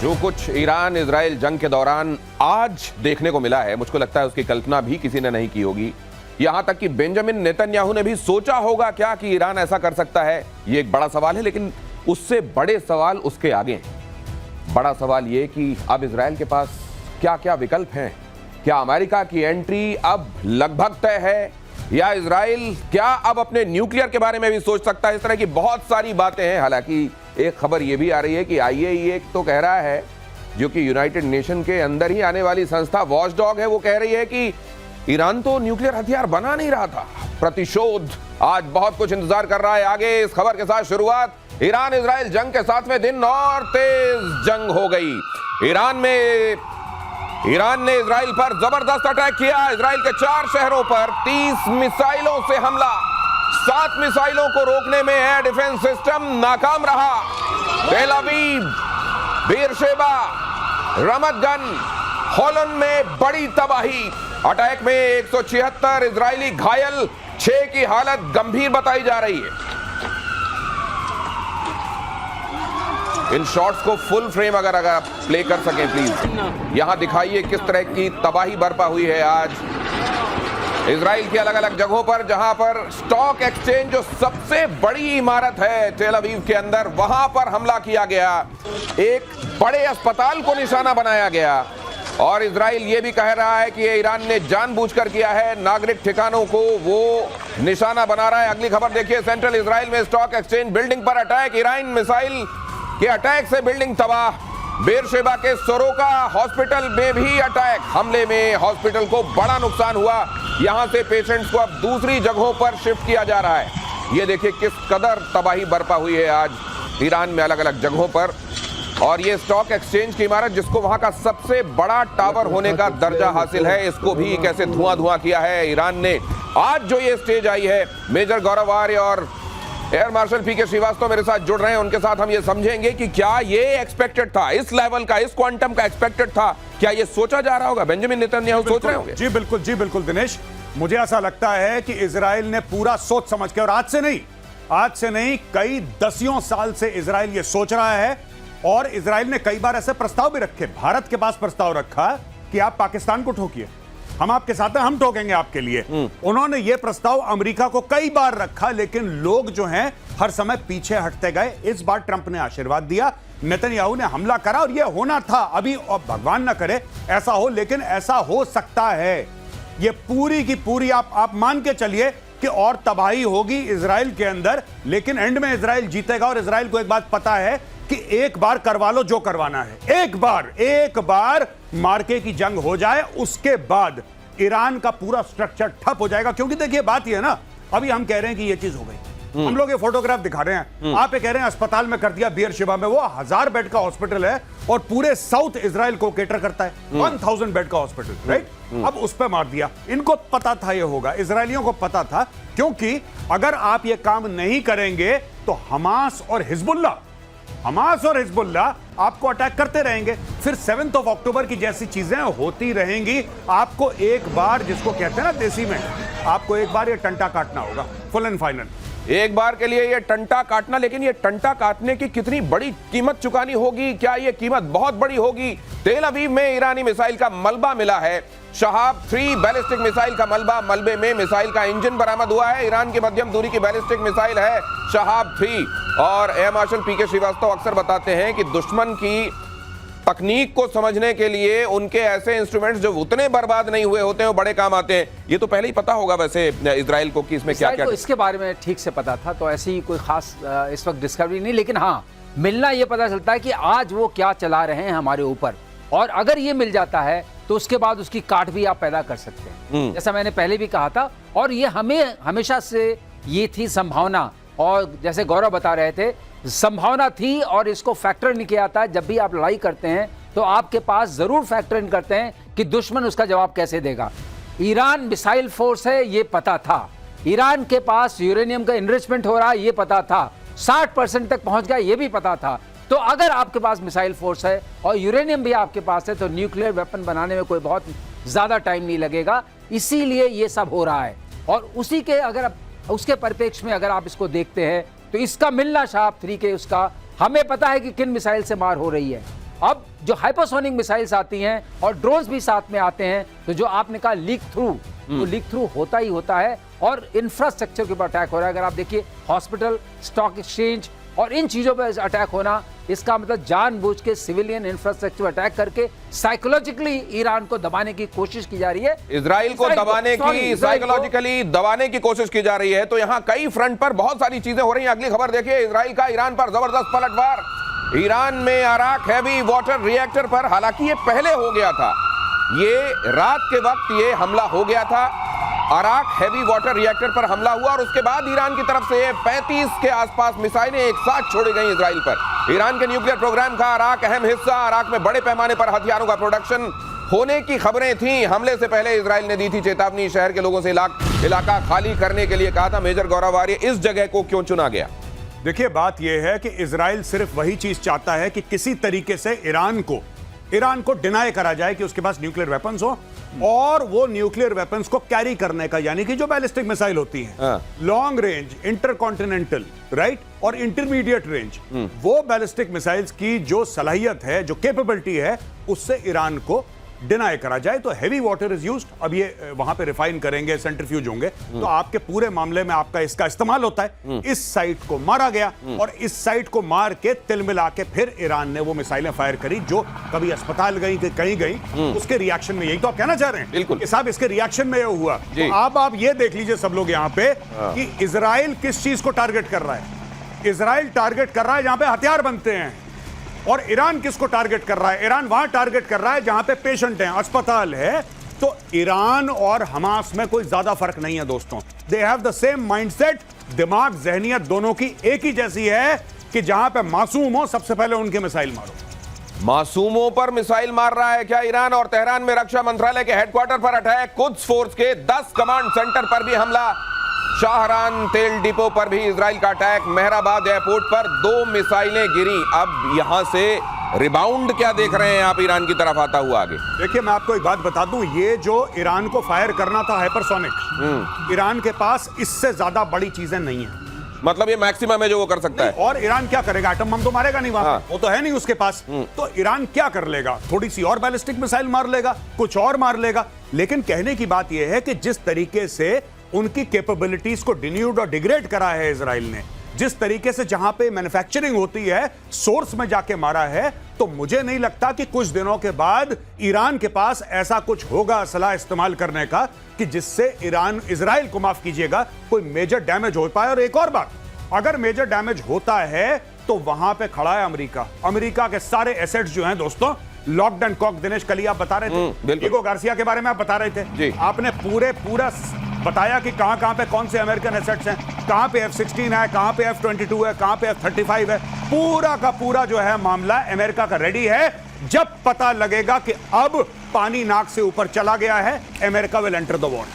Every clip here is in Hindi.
जो कुछ ईरान इजराइल जंग के दौरान आज देखने को मिला है, मुझको लगता है उसकी कल्पना भी किसी ने नहीं की होगी। यहां तक कि बेंजामिन नेतन्याहू ने भी सोचा होगा क्या कि ईरान ऐसा कर सकता है। ये एक बड़ा सवाल है, लेकिन उससे बड़े सवाल उसके आगे हैं। बड़ा सवाल ये कि अब इजराइल के पास क्या क्या विकल्प हैं। क्या अमेरिका की एंट्री अब लगभग तय है, या इजराइल क्या अब अपने न्यूक्लियर के बारे में भी सोच सकता है। इस तरह की बहुत सारी बातें हैं। हालांकि एक खबर यह भी आ रही है कि IAEA तो कह रहा है, जो कि यूनाइटेड नेशन के अंदर ही आने वाली संस्था वॉचडॉग है, वो कह रही है कि ईरान तो न्यूक्लियर हथियार बना नहीं रहा था। प्रतिशोध आज बहुत कुछ इंतजार कर रहा है। आगे इस खबर के साथ शुरुआत। ईरान इजराइल जंग के 7वें दिन और तेज जंग हो गई। ईरान ने इजराइल पर जबरदस्त अटैक किया। इजराइल के 4 शहरों पर 30 मिसाइलों से हमला। 7 मिसाइलों को रोकने में एयर डिफेंस सिस्टम नाकाम रहा। तेल अवीव, बेरशेबा, रमत गन, होलन में बड़ी तबाही। अटैक में 176 इजरायली घायल, 6 की हालत गंभीर बताई जा रही है। इन शॉट्स को फुल फ्रेम अगर आप प्ले कर सकें प्लीज। यहां दिखाइए किस तरह की तबाही बरपा हुई है आज इजराइल की अलग अलग जगहों पर, जहां पर स्टॉक एक्सचेंज जो सबसे बड़ी इमारत है तेल अवीव के अंदर, वहां पर हमला किया गया। एक बड़े अस्पताल को निशाना बनाया गया। और इजराइल ये भी कह रहा है कि ये ईरान ने जानबूझकर किया है, नागरिक ठिकानों को वो निशाना बना रहा है। अगली खबर देखिए, सेंट्रल इजराइल में स्टॉक एक्सचेंज बिल्डिंग पर अटैक। ईरान मिसाइल के अटैक से बिल्डिंग तबाह। बेरशेबा के सोरोका हॉस्पिटल में भी अटैक। हमले में हॉस्पिटल को बड़ा नुकसान हुआ। यहां से पेशेंट्स को अब दूसरी जगहों पर शिफ्ट किया जा रहा है। ये देखिए किस कदर तबाही बरपा हुई है आज ईरान में अलग अलग जगहों पर। और ये स्टॉक एक्सचेंज की इमारत, जिसको वहां का सबसे बड़ा टावर होने का दर्जा हासिल है, इसको भी कैसे धुआं किया है ईरान ने। आज जो ये स्टेज आई है, मेजर गौरव आर्य और एयर मार्शल PK श्रीवास्तव मेरे साथ जुड़ रहे हैं। उनके साथ हम ये समझेंगे कि क्या ये एक्सपेक्टेड था, इस लेवल का, इस क्वांटम का एक्सपेक्टेड था। क्या ये सोचा जा रहा होगा? बेंजामिन नेतन्याहू सोच रहे होंगे? जी बिल्कुल दिनेश, मुझे ऐसा लगता है कि इजराइल ने पूरा सोच समझ के, और आज से नहीं कई दसियों साल से इजराइल ये सोच रहा है। और इजराइल ने कई बार ऐसे प्रस्ताव भी रखे। भारत के पास प्रस्ताव रखा कि आप पाकिस्तान को ठोकिए, हम आपके साथ हैं, हम ठोकेंगे आपके लिए। उन्होंने यह प्रस्ताव अमेरिका को कई बार रखा, लेकिन लोग जो हैं हर समय पीछे हटते गए। इस बार ट्रंप ने आशीर्वाद दिया, नेतन्याहू ने हमला करा, और यह होना था। अभी भगवान ना करे ऐसा हो, लेकिन ऐसा हो सकता है। यह पूरी की पूरी आप मान के चलिए कि और तबाही होगी इजराइल के अंदर, लेकिन एंड में इजराइल जीतेगा। और इजराइल को एक बात पता है कि एक बार करवा लो जो करवाना है। एक बार मार्के की जंग हो जाए, उसके बाद ईरान का पूरा स्ट्रक्चर ठप हो जाएगा। क्योंकि देखिए बात ये है ना, अभी हम कह रहे हैं कि ये चीज हो गई, हम लोग ये फोटोग्राफ दिखा रहे हैं, आप ये कह रहे हैं अस्पताल में कर दिया बेरशेबा में। वो 1000 बेड का हॉस्पिटल है और पूरे साउथ इजराइल को केटर करता है। 1000 बेड का हॉस्पिटल, राइट? अब उस पर मार दिया। इनको पता था ये होगा, इजरायलियों को पता था, क्योंकि अगर आप ये काम नहीं करेंगे तो हमास और हिजबुल्लाह आपको अटैक करते रहेंगे। फिर 7 अक्टूबर की जैसी चीजें होती रहेंगी। आपको एक बार, जिसको कहते हैं ना देसी में, आपको एक बार ये टंटा काटना होगा, फुल एंड फाइनल। एक बार के लिए ये टंटा काटना, लेकिन ये टंटा काटने की कितनी बड़ी कीमत चुकानी होगी? क्या ये कीमत बहुत बड़ी होगी? तेल अवीव में ईरानी मिसाइल का मलबा मिला है। शहाब 3 बैलिस्टिक मिसाइल का मलबा। मलबे में मिसाइल का इंजन बरामद हुआ है। ईरान की मध्यम दूरी की बैलिस्टिक मिसाइल है शहाब 3। और एयर मार्शल PK श्रीवास्तव अक्सर बताते हैं कि दुश्मन की तकनीक को समझने के लिए उनके ऐसे इंस्ट्रूमेंट्स जो उतने बर्बाद नहीं हुए होते हैं, वो बड़े काम आते हैं। ये तो पहले ही पता होगा वैसे इजराइल को कि इसमें क्या क्या। इसके बारे में ठीक से पता था, तो ऐसी कोई खास इस वक्त डिस्कवरी नहीं। लेकिन हाँ, मिलना ये पता चलता है कि आज वो क्या चला रहे हैं हमारे ऊपर। और अगर ये मिल जाता है तो उसके बाद उसकी काट भी आप पैदा कर सकते हैं, जैसा मैंने पहले भी कहा था। और ये हमें हमेशा से ये थी संभावना, और जैसे गौरव बता रहे थे, संभावना थी। और इसको फैक्टर नहीं किया था। जब भी आप लड़ाई करते हैं तो आपके पास जरूर फैक्टर इन करते हैं कि दुश्मन उसका जवाब कैसे देगा। ईरान मिसाइल फोर्स है, ये पता था। ईरान के पास यूरेनियम का इनरिचमेंट हो रहा है, ये पता था। 60% तक पहुंच गया, ये भी पता था। तो अगर आपके पास मिसाइल फोर्स है और यूरेनियम भी आपके पास है, तो न्यूक्लियर वेपन बनाने में कोई बहुत ज्यादा टाइम नहीं लगेगा। इसीलिए ये सब हो रहा है। और उसी के अगर उसके परिप्रेक्ष्य में अगर आप इसको देखते हैं तो इसका मिलना शहाब 3 के उसका हमें पता है कि किन मिसाइल से मार हो रही है। अब जो हाइपरसोनिक मिसाइल्स आती हैं और ड्रोन्स भी साथ में आते हैं, तो जो आपने कहा लीक थ्रू, तो लीक थ्रू होता ही होता है और इंफ्रास्ट्रक्चर के ऊपर अटैक हो रहा है। अगर आप देखिए हॉस्पिटल, स्टॉक एक्सचेंज और इन चीजों पर अटैक होना, इसका मतलब जानबूझ के सिविलियन इंफ्रास्ट्रक्चर अटैक करके साइकोलॉजिकली ईरान को दबाने की कोशिश की जा रही है, इजराइल को दबाने की, साइकोलॉजिकली दबाने की कोशिश की जा रही है। तो यहाँ कई फ्रंट पर बहुत सारी चीजें हो रही हैं। अगली खबर देखिए, इजराइल का ईरान पर जबरदस्त पलटवार। ईरान में अराक हैवी वाटर रिएक्टर पर, हालांकि ये पहले हो गया था, ये रात के वक्त ये हमला हो गया था, अराक हैवी वाटर रिएक्टर पर हमला हुआ और उसके बाद ईरान की तरफ से 35 के आसपास मिसाइलें एक साथ छोड़ी गई इजराइल पर। ईरान के न्यूक्लियर प्रोग्राम का अराक अहम हिस्सा। अराक में बड़े पैमाने पर हथियारों का प्रोडक्शन होने की खबरें थीं। हमले से पहले इजराइल ने दी थी चेतावनी, शहर के लोगों से इलाका खाली करने के लिए कहा था। मेजर गौरव आर्य, इस जगह को क्यों चुना गया? देखिए, बात यह है कि इजराइल सिर्फ वही चीज चाहता है कि किसी तरीके से ईरान को डिनाई करा जाए कि उसके पास न्यूक्लियर वेपन्स हो, और वो न्यूक्लियर वेपन्स को कैरी करने का, यानी कि जो बैलिस्टिक मिसाइल होती हैं, लॉन्ग रेंज, इंटरकॉन्टिनेंटल, राइट, और इंटरमीडिएट रेंज, वो बैलिस्टिक मिसाइल्स की जो सलाहियत है, जो कैपेबिलिटी है, उससे ईरान को डिनाई करा जाए। तो हैवी वाटर इज यूज्ड। अब ये वहां पे रिफाइन करेंगे, सेंट्रीफ्यूज होंगे, तो आपके पूरे मामले में आपका इसका इस्तेमाल होता है। इस साइट को मारा गया और इस साइट को मार के तिल मिला के फिर ईरान ने वो मिसाइलें फायर करी, जो कभी अस्पताल गई, कहीं गई, उसके रिएक्शन में। यही तो आप कहना चाह रहे हैं? बिल्कुल साहब, इसके रिएक्शन में ये हुआ। तो आप ये देख लीजिए सब लोग यहाँ पे कि इजराइल किस चीज को टारगेट कर रहा है। इजराइल टारगेट कर रहा है जहां पे हथियार बनते हैं, और ईरान किसको टारगेट कर रहा है? ईरान वहां टारगेट कर रहा है जहां पे पेशेंट हैं, अस्पताल है। तो ईरान और हमास में कोई ज्यादा फर्क नहीं है दोस्तों। They have the same mindset. दिमाग, जहनियत दोनों की एक ही जैसी है कि जहां पे मासूम हो, सबसे पहले उनके मिसाइल मारो। मासूमों पर मिसाइल मार रहा है क्या ईरान? और तेहरान में रक्षा मंत्रालय के हेडक्वार्टर पर अटैक, कुद्स फोर्स के 10 कमांड सेंटर पर भी हमला, शाहरान तेल डिपो पर भी इजराइल का अटैक, मेहराबाद एयरपोर्ट पर 2 मिसाइलें गिरी। अब यहां से रिबाउंड क्या देख रहे हैं आप ईरान की तरफ आता हुआ आगे? देखिए, मैं आपको एक बात बता दूं, ये जो ईरान को फायर करना था हाइपरसोनिक, ईरान के पास इससे ज्यादा बड़ी चीजें नहीं है। मतलब ये मैक्सिमम है जो वो कर सकता है। और ईरान क्या करेगा? एटम बम तो मारेगा नहीं वहां, वो तो है नहीं उसके पास। तो ईरान क्या कर लेगा? थोड़ी सी और बैलिस्टिक मिसाइल मार लेगा, कुछ और मार लेगा। लेकिन कहने की बात यह है कि जिस तरीके से उनकी कैपेबिलिटीज को डिन्यूड और डिग्रेड करा है इजराइल ने, जिस तरीके से जहां पे मैन्युफैक्चरिंग होती है, सोर्स में जाके मारा है, तो मुझे नहीं लगता कि कुछ दिनों के बाद ईरान के पास ऐसा कुछ होगा असला इस्तेमाल करने का कि जिससे इजराइल को, माफ कीजिएगा, कोई मेजर डैमेज हो पाए। और एक और बात, अगर मेजर डैमेज होता है तो वहां पे खड़ा है अमेरिका। अमेरिका के सारे एसेट्स जो हैं दोस्तों, लॉक्ड एंड कॉक, दिनेश कल आप बता रहे थे, ईगो गार्सिया के बारे में आप बता रहे थे, आपने पूरा बताया कि कहां पे कौन से अमेरिकन एसेट्स हैं, कहां पे F-16 है, कहां पे F-22 है, कहां पे F-35 है। पूरा का पूरा जो है मामला अमेरिका का रेडी है। जब पता लगेगा कि अब पानी नाक से ऊपर चला गया है, America will enter the war.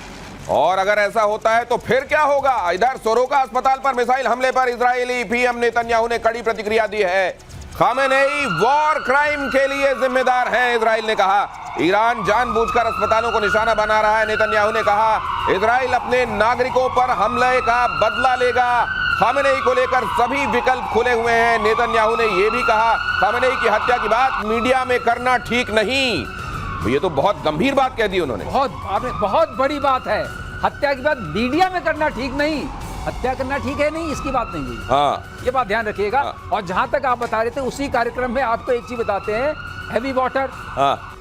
और अगर ऐसा होता है तो फिर क्या होगा? इधर सोरोका अस्पताल पर मिसाइल हमले पर इजरायली पीएम नेतन्याहू ने कड़ी प्रतिक्रिया दी है। खामेनेई वॉर क्राइम के लिए जिम्मेदार हैं, इजराइल ने कहा। ईरान जानबूझकर अस्पतालों को निशाना बना रहा है, नेतन्याहू ने कहा। इजराइल अपने नागरिकों पर हमले का बदला लेगा। खामेनेई को लेकर सभी विकल्प खुले हुए हैं। नेतन्याहू ने यह भी कहा, खामेनेई की हत्या की बात मीडिया में करना ठीक नहीं। ये तो बहुत गंभीर बात कह दी उन्होंने। बहुत बड़ी बात है। हत्या की बात मीडिया में करना ठीक नहीं, हत्या करना ठीक है नहीं, इसकी बात नहीं हुई। हाँ, ये बात ध्यान रखिएगा। और जहां तक आप बता रहे थे, उसी कार्यक्रम में आपको एक चीज बताते हैं, हैवी वाटर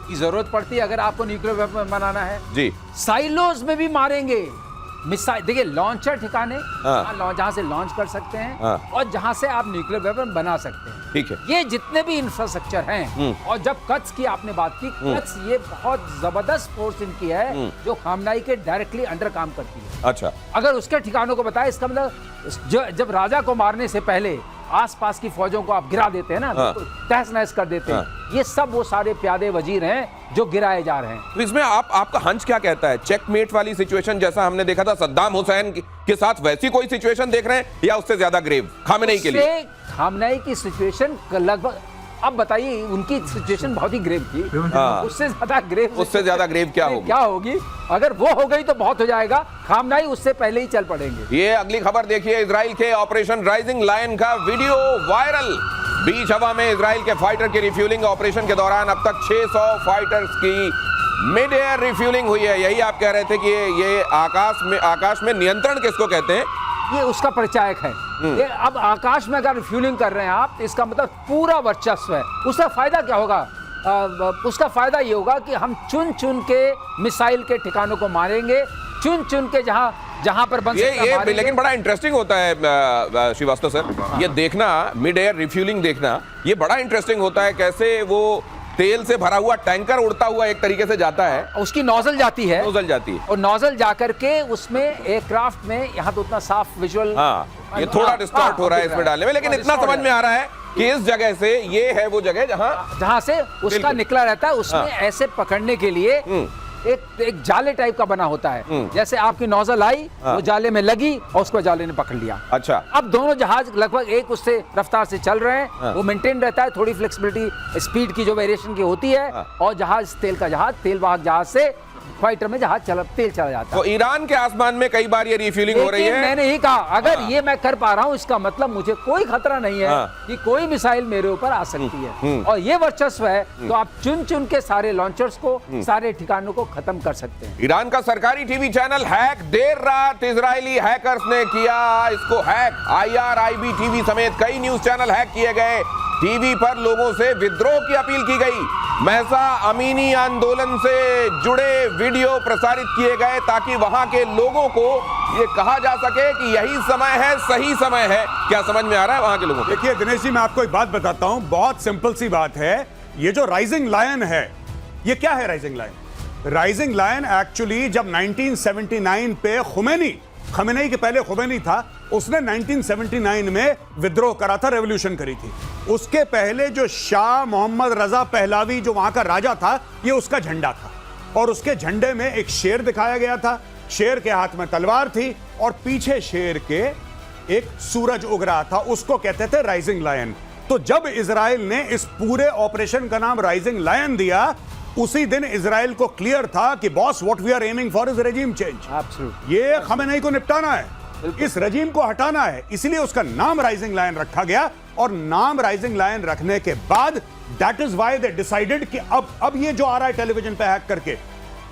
की जरूरत पड़ती है अगर आपको न्यूक्लियर वेपन बनाना है जी। साइलोज में भी मारेंगे मिसाइल। देखिए, लॉन्चर ठिकाने जहां से लॉन्च कर सकते हैं और जहां से आप न्यूक्लियर वेपन बना सकते हैं, ठीक है। ये जितने भी इंफ्रास्ट्रक्चर हैं। और जब कच्छ की आपने बात की, कच्छ ये बहुत जबरदस्त फोर्स इनकी है जो खामनाई के डायरेक्टली अंडर काम करती है। अच्छा, अगर उसके ठिकानों को बताए, इसका मतलब जब राजा को मारने से पहले आसपास की फौजों को आप गिरा देते हैं ना, तहस नहस कर देते हैं, ये सब वो सारे प्यादे वजीर हैं जो गिराए जा रहे हैं। तो इसमें आपका हंच क्या कहता है? चेकमेट वाली सिचुएशन जैसा हमने देखा था सद्दाम हुसैन के साथ, वैसी कोई सिचुएशन देख रहे हैं या उससे ज्यादा ग्रेव खामेनेई के लिए? खामनेई की सिचुएशन लगभग, अब बताइए, उनकी सिचुएशन बहुत ही ग्रेव थी। उससे ज्यादा ग्रेव क्या होगी? अगर वो हो गई तो बहुत हो जाएगा। खामनेई उससे पहले ही चल पड़ेंगे। ये अगली खबर देखिए, इजराइल के ऑपरेशन राइजिंग लायन का वीडियो वायरल। बीच हवा में इजराइल के फाइटर की रिफ्यूलिंग ऑपरेशन के दौरान अब तक 600 फाइटर्स की मिड एयर रिफ्यूलिंग हुई है। यही आप कह रहे थे कि ये आकाश में नियंत्रण किसको कहते हैं? ये उसका परिचायक है। ये अब आकाश में अगर रिफ्यूलिंग कर रहे हैं आप, इसका मतलब पूरा वर्चस्व है। उसका फायदा क्या होगा? उसका फायदा ये होगा कि हम चुन चुन के मिसाइल के ठिकानों को मारेंगे, चुन चुन के जहां पर बन सकता ये लेकिन बड़ा इंटरेस्टिंग होता है श्रीवास्तव सर, ये देखना मिड एयर रिफ्यूलिंग देखना, ये बड़ा इंटरेस्टिंग होता है। कैसे वो तेल से भरा हुआ टैंकर उड़ता हुआ एक तरीके से जाता है, उसकी नोजल जाती है, और नोजल जाकर के उसमें एयरक्राफ्ट में, यहाँ तो उतना साफ विजुअल, हाँ ये थोड़ा डिस्टॉर्ट हो रहा है इसमें डालने में, लेकिन इतना समझ में आ रहा है कि इस जगह से ये है वो जगह जहां से उसका निकला रहता है। उसमें ऐसे पकड़ने के लिए एक जाले टाइप का बना होता है। जैसे आपकी नोजल आई, वो जाले में लगी और उसको जाले ने पकड़ लिया। अच्छा, अब दोनों जहाज लगभग एक उससे रफ्तार से चल रहे हैं। वो मेंटेन रहता है, थोड़ी फ्लेक्सिबिलिटी स्पीड की जो वेरिएशन की होती है। और जहाज तेल वाहक जहाज से फाइटर में तेल चला जाता है। तो ईरान के आसमान में कई बार ये रिफ्यूलिंग हो रही है। मैंने ही कहा, अगर ये मैं कर पा रहा हूं, इसका मतलब मुझे कोई खतरा नहीं है कि कोई मिसाइल मेरे ऊपर आ सकती है। और ये वर्चस्व है, तो आप चुन चुन के सारे लॉन्चर्स को, सारे ठिकानों को खत्म कर सकते हैं। ईरान का सरकारी टीवी चैनल हैक, देर रात इजरायली हैकर्स ने किया इसको हैक। IRIB टीवी समेत कई न्यूज चैनल हैक किए गए। टीवी पर लोगों से विद्रोह की अपील की गई। महसा अमीनी आंदोलन से जुड़े वीडियो प्रसारित किए गए ताकि वहां के लोगों को ये कहा जा सके कि यही समय है, सही समय है। क्या समझ में आ रहा है वहां के लोगों को? देखिए दिनेश जी, मैं आपको एक बात बताता हूं, बहुत सिंपल सी बात है। ये जो राइजिंग लायन है, ये क्या है rising lion? Rising lion actually जब 1979 पे खमेनी के पहले खुमैनी था, उसने 1979 में विद्रोह करा था, रेवोल्यूशन करी थी। उसके पहले जो शाह मोहम्मद रजा पहलावी जो वहां का राजा था, ये उसका झंडा था और उसके झंडे में एक शेर दिखाया गया था। शेर के हाथ में तलवार थी और पीछे शेर के एक सूरज उग रहा था, उसको कहते थे राइजिंग लायन। तो जब इजराइल ने इस पूरे ऑपरेशन का नाम राइजिंग लायन दिया, उसी दिन इजराइल को क्लियर था कि boss, what we are aiming for is regime change. ये खमेनी को निपटाना है, इस रजीम को हटाना है, इसलिए उसका नाम राइजिंग लायन रखा गया। और नाम राइजिंग लायन रखने के बाद that is why they decided कि अब ये जो आ रहा है टेलीविजन पे हैक करके,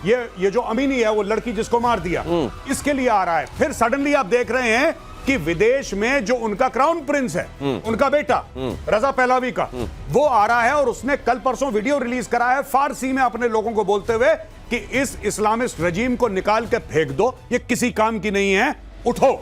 ये जो अमीनी है, वो लड़की जिसको मार दिया, इसके लिए आ रहा है। फिर सडनली आप देख रहे हैं कि विदेश में जो उनका क्राउन प्रिंस है, उनका बेटा रजा पहलावी का, वो आ रहा है और उसने कल परसों वीडियो रिलीज करा है फारसी में अपने लोगों को बोलते हुए कि इस इस्लामिस्ट रजीम को निकाल के फेंक दो, ये किसी काम की नहीं है, उठो।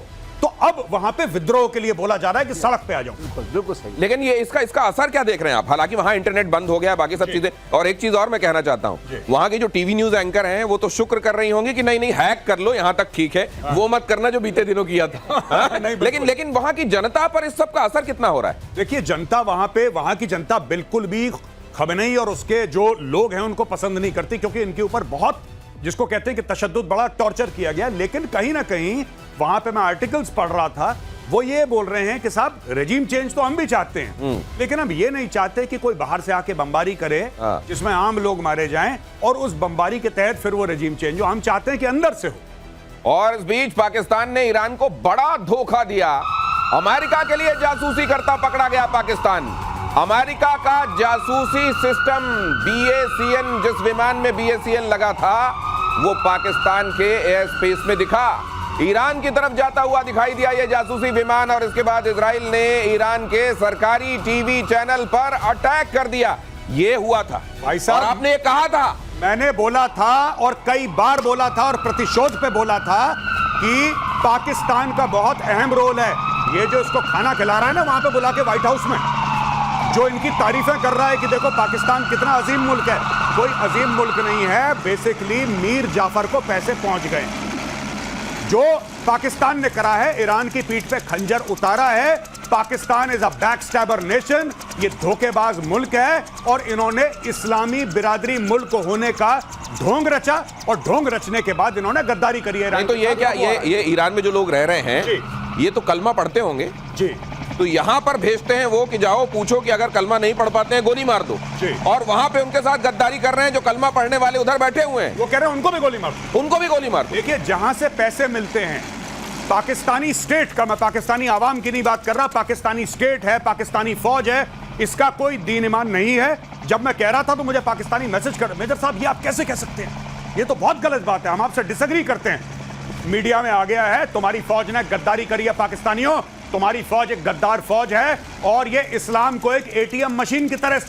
तो अब वहां पे विद्रोह के लिए बोला जा रहा है कि सड़क पे आ जाओ। बिल्कुल सही। लेकिन ये इसका असर क्या देख रहे हैं आप? हालांकि वहां इंटरनेट बंद हो गया, बाकी सब चीजें। और एक चीज और मैं कहना चाहता हूं, वहां की जो टीवी न्यूज एंकर हैं वो तो शुक्र कर रही होंगी कि नहीं हैक कर लो, यहां तक ठीक है, वो मत करना जो बीते दिनों किया था। लेकिन वहां की जनता पर इस सब का असर कितना हो रहा है? देखिए, जनता वहां की जनता बिल्कुल भी खमेनी और उसके जो लोग हैं उनको पसंद नहीं करती, क्योंकि इनके ऊपर बहुत, जिसको कहते हैं कि तशद्दुद, बड़ा टॉर्चर किया गया। लेकिन कहीं ना कहीं वहां पे मैं आर्टिकल्स पढ़ रहा था, वो ये बोल रहे हैं कि साहब रेजिम चेंज तो हम भी चाहते हैं, लेकिन हम ये नहीं चाहते कि कोई बाहर से आके बमबारी करे जिसमें आम लोग मारे जाएं और उस बमबारी के तहत फिर वो रेजिम चेंज हो। हम चाहते हैं कि अंदर से हो। और इस बीच पाकिस्तान ने ईरान को बड़ा धोखा दिया। अमेरिका के लिए जासूसी करता पकड़ा गया पाकिस्तान। अमेरिका का जासूसी सिस्टम BACN, जिस विमान में BACN लगा था, वो पाकिस्तान के एयर स्पेस में दिखा। ईरान की तरफ जाता हुआ दिखाई दिया ये जासूसी विमान, और इसके बाद इजराइल ने ईरान के सरकारी टीवी चैनल पर अटैक कर दिया। ये हुआ था भाई साहब, और आपने ये कहा था, मैंने बोला था और कई बार बोला था और प्रतिशोध पे बोला था कि पाकिस्तान का बहुत अहम रोल है। ये जो इसको खाना खिला रहा है ना वहां पे बुला के व्हाइट हाउस में, जो इनकी तारीफें कर रहा है कि देखो पाकिस्तान कितना अजीम मुल्क है, कोई अजीम मुल्क नहीं है। बेसिकली मीर जाफर को पैसे पहुंच गए। जो पाकिस्तान ने करा है, ईरान की पीठ पे खंजर उतारा है। पाकिस्तान इज अ बैकस्टैबर नेशन, ये धोखेबाज मुल्क है और इन्होंने इस्लामी बिरादरी मुल्क होने का ढोंग रचा और ढोंग रचने के बाद इन्होंने गद्दारी करी है। तो ये क्या, ये ईरान में जो लोग रह रहे हैं, ये तो कलमा पढ़ते होंगे जी, तो यहां पर भेजते हैं वो कि जाओ पूछो कि अगर कलमा नहीं पढ़ पाते हैं गोली मार दो, और वहां पे उनके साथ गद्दारी कर रहे हैं जो कलमा पढ़ने वाले उधर बैठे हुए हैं। वो कह रहे हैं उनको भी गोली मार दो, उनको भी गोली मार दो। देखिए, जहां से पैसे मिलते हैं पाकिस्तानी स्टेट का, मैं पाकिस्तानी आवाम की नहीं बात कर रहा, पाकिस्तानी स्टेट है, पाकिस्तानी फौज है, इसका कोई दीन ईमान नहीं है। जब मैं कह रहा था तो मुझे पाकिस्तानी मैसेज कर, मेजर साहब ये आप कैसे कह सकते हैं, ये तो बहुत गलत बात है, हम आपसे डिसएग्री करते हैं। मीडिया में आ गया है तुम्हारी फौज ने गद्दारी करी है पाकिस्तानियों, तुम्हारी फौज एक गद्दार फौज है और ये इस्लाम को एक एटीएम मशीन की तरह